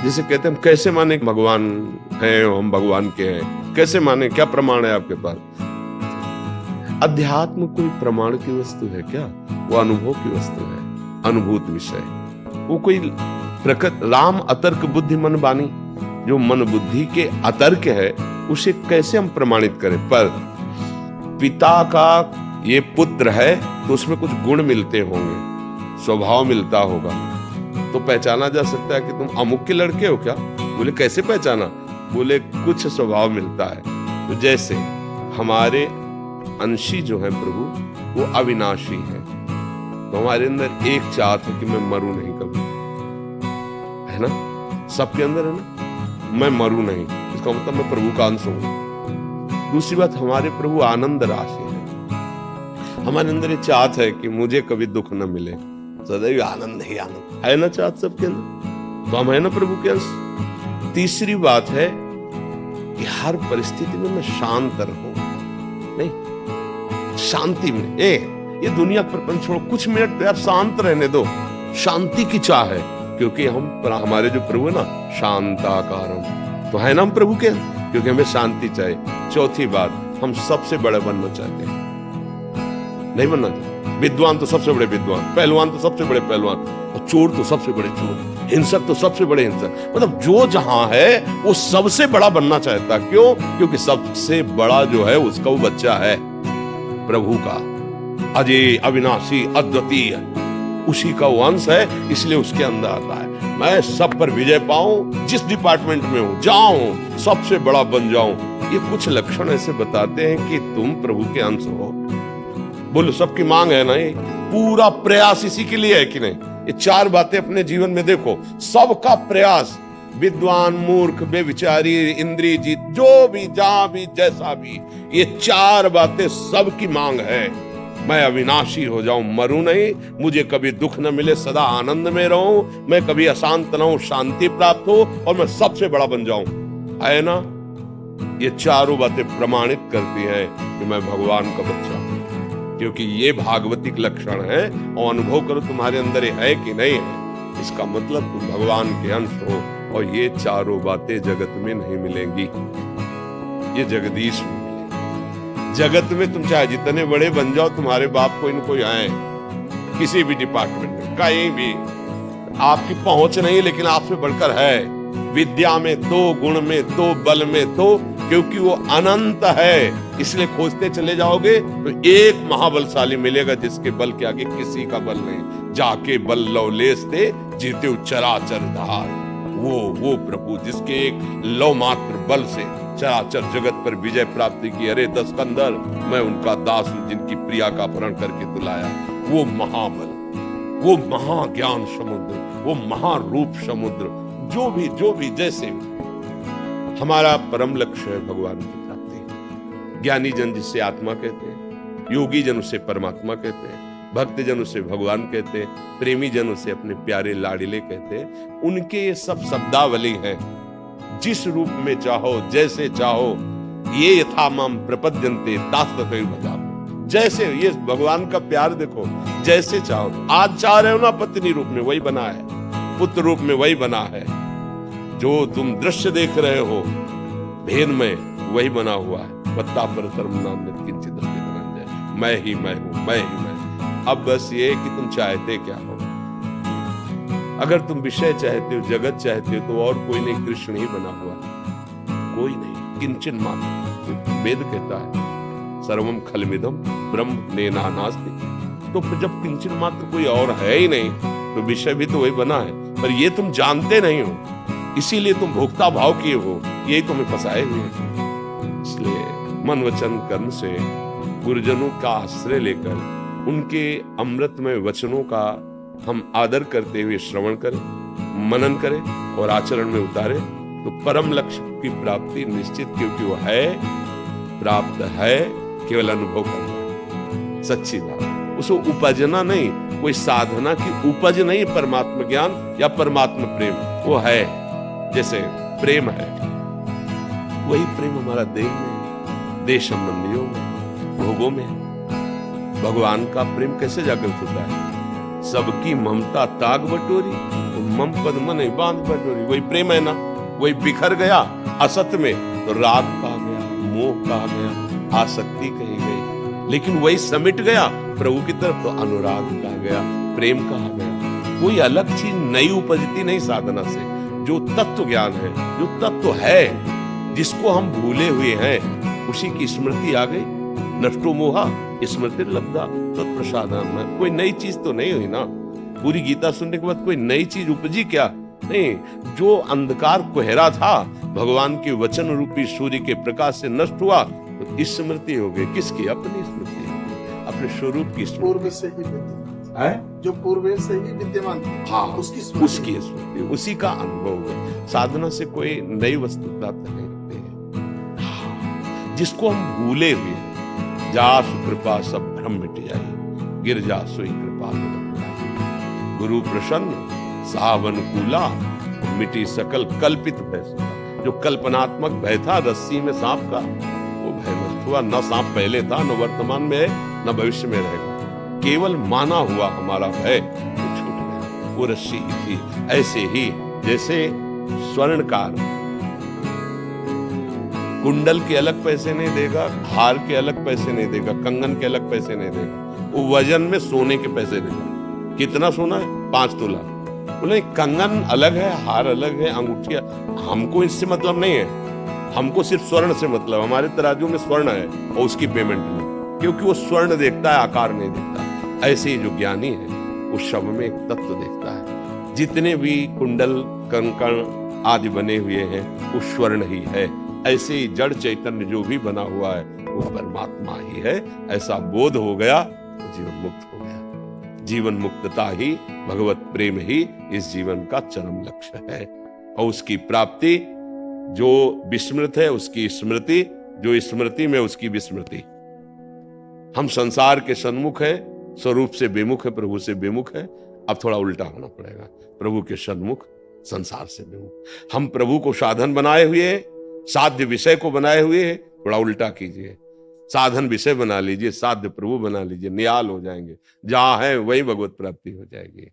जिसे कहते हैं हम कैसे माने भगवान हैं, हम भगवान के हैं, कैसे माने, क्या प्रमाण है आपके पास? अध्यात्म कोई प्रमाण की वस्तु है क्या? वो अनुभव की वस्तु है, अनुभूत विषय। वो कोई प्रकृत राम अतर्क बुद्धि मन बानी, जो मन बुद्धि के अतर्क है उसे कैसे हम प्रमाणित करें? पर पिता का ये पुत्र है तो उसमें कुछ गुण मिलते होंगे, स्वभाव मिलता होगा, तो पहचाना जा सकता है कि तुम अमुक के लड़के हो क्या? बोले कैसे पहचाना? बोले कुछ स्वभाव मिलता है। तो जैसे हमारे अंशी जो है प्रभु वो अविनाशी है, तो हमारे अंदर एक चाहत है कि मैं मरूं नहीं कभी, है ना? सबके अंदर है ना, मैं मरूं नहीं, इसका मतलब मैं प्रभु का अंश हूं। दूसरी बात, हमारे प्रभु आनंद राशि है, हमारे अंदर ये चाहत है कि मुझे कभी दुख न मिले, सदैव आनंद ही आनंद है ना, चाहत सबके अंदर, तो हम है ना प्रभु के अंश। तीसरी बात है कि हर परिस्थिति में मैं शांत रहूं, नहीं शांति में, ये दुनिया प्रपंच छोड़ो, कुछ मिनट तो आप शांत रहने दो, शांति की चाह है, क्योंकि हमारे जो प्रभु है ना शांताकारम, तो है ना हम प्रभु के, क्योंकि हमें शांति चाहिए। चौथी बात, हम सबसे बड़े बनना चाहते हैं, नहीं बनना चाहते। विद्वान तो सबसे बड़े विद्वान, पहलवान तो सबसे बड़े पहलवान, और चोर तो सबसे बड़े चोर, हिंसक तो सबसे बड़े हिंसक, मतलब जो जहां है वो सबसे बड़ा बनना चाहता। क्यों? क्योंकि सबसे बड़ा जो है उसका वो बच्चा है प्रभु का, अजय अविनाशी अद्वितीय, उसी का वो अंश है, इसलिए उसके अंदर आता है मैं सब पर विजय पाऊं, जिस डिपार्टमेंट में हूं जाऊं, सबसे बड़ा बन जाऊं। ये कुछ लक्षण ऐसे बताते हैं कि तुम प्रभु के अंश हो। बोलो सबकी मांग है ना, ये पूरा प्रयास इसी के लिए है कि नहीं? ये चार बातें अपने जीवन में देखो, सबका प्रयास, विद्वान मूर्ख बेविचारी इंद्रिय जीत, जो भी जहां भी जैसा भी, ये चार बातें सबकी मांग है। मैं अविनाशी हो जाऊं, मरूं नहीं, मुझे कभी दुख न मिले, सदा आनंद में रहूं, मैं कभी अशांत न हूं, शांति प्राप्त हो, और मैं सबसे बड़ा बन जाऊं, है ना? ये चारों बातें प्रमाणित करती हैं कि मैं भगवान का बच्चा हूं, क्योंकि ये भागवतिक लक्षण है, और अनुभव करो तुम्हारे अंदर है कि नहीं है, इसका मतलब तुम भगवान के अंश हो। और ये चारों बातें जगत में नहीं मिलेंगी, ये जगदीश में मिलेंगी। जगत में तुम चाहे जितने बड़े बन जाओ, तुम्हारे बाप कोई न कोई आए किसी भी डिपार्टमेंट में, कहीं भी आपकी पहुंच नहीं, लेकिन आपसे बढ़कर है, विद्या में तो, गुण में तो, बल में तो, क्योंकि वो अनंत है, इसलिए खोजते चले जाओगे तो एक महाबलशाली मिलेगा जिसके बल के आगे किसी का बल नहीं। जाके बल लवलेस थे जीते चराचर धार, वो प्रभु जिसके एक लव मात्र बल से चराचर जगत पर विजय प्राप्ति की। अरे दस कंदर, मैं उनका दास हूं जिनकी प्रिया का अपहरण करके तुलाया। वो महाबल, वो महाज्ञान समुद्र, वो महारूप समुद्र, जो भी जैसे भी, हमारा परम लक्ष्य है भगवान की प्राप्ति। ज्ञानी जन जिसे आत्मा कहते हैं, योगी जन उसे परमात्मा कहते हैं, भक्त जन उसे भगवान कहते हैं, प्रेमी जन उसे अपने प्यारे लाडिले कहते हैं। उनके ये सब शब्दावली हैं, जिस रूप में चाहो, जैसे चाहो, ये यथा माम प्रपद्यन्ते तास तथैव भजामि। जैसे ये भगवान का प्यार देखो, जैसे चाहो, आज चाह रहे हो ना पत्नी रूप में, वही बना है, पुत्र रूप में वही बना है, जो तुम दृश्य देख रहे हो भेद में वही बना हुआ है। पत्ता पर धर्म नान्यत् किंचित् अस्ति धनंजय, मैं ही मैं हूं, मैं ही मैं। अब बस ये कि तुम चाहते क्या हो। अगर तुम विषय चाहते हो, जगत चाहते हो, तो और कोई नहीं, कृष्ण ही बना हुआ, कोई नहीं, किंचन मात्र। वेद कहता है सर्वम खलमिदम ब्रह्म नेना नास्ति, तो फिर जब किंचन मात्र कोई और है ही नहीं, तो विषय भी तो वही बना है, पर ये तुम जानते नहीं हो, इसीलिए तुम भोक्ता भाव किए हो, यही तुम्हें फंसाए हुए हैं। इसलिए मन वचन कर्म से गुरुजनों का आश्रय लेकर उनके अमृतमय वचनों का हम आदर करते हुए श्रवण करें, मनन करें और आचरण में उतारें, तो परम लक्ष्य की प्राप्ति निश्चित, क्योंकि वो है, प्राप्त है, केवल अनुभव करना, सच्ची बात। उसको उपजना नहीं, कोई साधना की उपज नहीं, परमात्मा ज्ञान या परमात्मा प्रेम, वो है। जैसे प्रेम है, वही प्रेम हमारा देह में, देह संबंधियों में, भोगों में है। भगवान का प्रेम कैसे जागृत होता है? सबकी ममता ताग बटोरी, मम पद मन बांध बटोरी, वही प्रेम है ना, वही बिखर गया असत में तो राग कहा गया, मोह कहा गया, आसक्ति कही गई, लेकिन वही समिट गया प्रभु की तरफ तो अनुराग कहा गया, प्रेम कहा गया। कोई अलग चीज नई उपजती नहीं साधना से, जो तत्व ज्ञान है, जो तत्व है, जिसको हम भूले हुए हैं, उसी की स्मृति आ गई। नष्टो मोहा स्मृति लब्धा तत्प्रसादान में। कोई नई चीज तो नहीं हुई ना, पूरी गीता सुनने के बाद कोई नई चीज उपजी क्या? नहीं, जो अंधकार कोहरा था भगवान के वचन रूपी सूर्य के प्रकाश से नष्ट हुआ तो स्मृति हो गई। किसकी? अपनी स्मृति, अपने स्वरूप की स्मृति। पूर्व से ही विद्यमान है, जो पूर्व से ही विद्यमान था, हाँ, उसकी स्मृति, उसी का अनुभव है। साधना से कोई नई वस्तु प्राप्त नहीं होती है। हाँ, जिसको हम भूले हुए, जासु कृपा सब भ्रम मिट जाए, गिर जा सोई कृपा गुरु प्रसन्न सावन कूला, मिटी सकल कल्पित भय। जो कल्पनात्मक भय था रस्सी में सांप का, वो भय नष्ट हुआ। न सांप पहले था, न वर्तमान में है, न भविष्य में रहेगा। केवल माना हुआ हमारा भय वो छूट गया, वो रस्सी थी। ऐसे ही जैसे स्वर्णकार कुंडल के अलग पैसे नहीं देगा, हार के अलग पैसे नहीं देगा, कंगन के अलग पैसे नहीं देगा, वो वजन में सोने के पैसे देगा। कितना सोना है? 5 तोला। बोले कंगन अलग है, हार अलग है, अंगूठिया, हमको इससे मतलब नहीं है, हमको सिर्फ स्वर्ण से मतलब। हमारे तराजू में स्वर्ण है और उसकी पेमेंट लो, क्योंकि वो स्वर्ण देखता है, आकार नहीं देखता। ऐसे ही जो ज्ञानी है वो शव में एक तत्व देखता है। जितने भी कुंडल कंकण आदि बने हुए हैं वो स्वर्ण ही है। ऐसे ही जड़ चैतन्य जो भी बना हुआ है वो परमात्मा ही है। ऐसा बोध हो गया तो जीवन मुक्त हो गया। जीवन मुक्तता ही, भगवत प्रेम ही इस जीवन का चरम लक्ष्य है। और उसकी प्राप्ति, जो विस्मृत है उसकी स्मृति, जो स्मृति में उसकी विस्मृति। हम संसार के सन्मुख है, स्वरूप से विमुख है, प्रभु से विमुख है। अब थोड़ा उल्टा होना पड़ेगा, प्रभु के सन्मुख, संसार से विमुख। हम प्रभु को साधन बनाए हुए हैं, साध्य विषय को बनाए हुए हैं, थोड़ा उल्टा कीजिए। साधन विषय बना लीजिए, साध्य प्रभु बना लीजिए, नियाल हो जाएंगे। जहां है वही भगवत प्राप्ति हो जाएगी।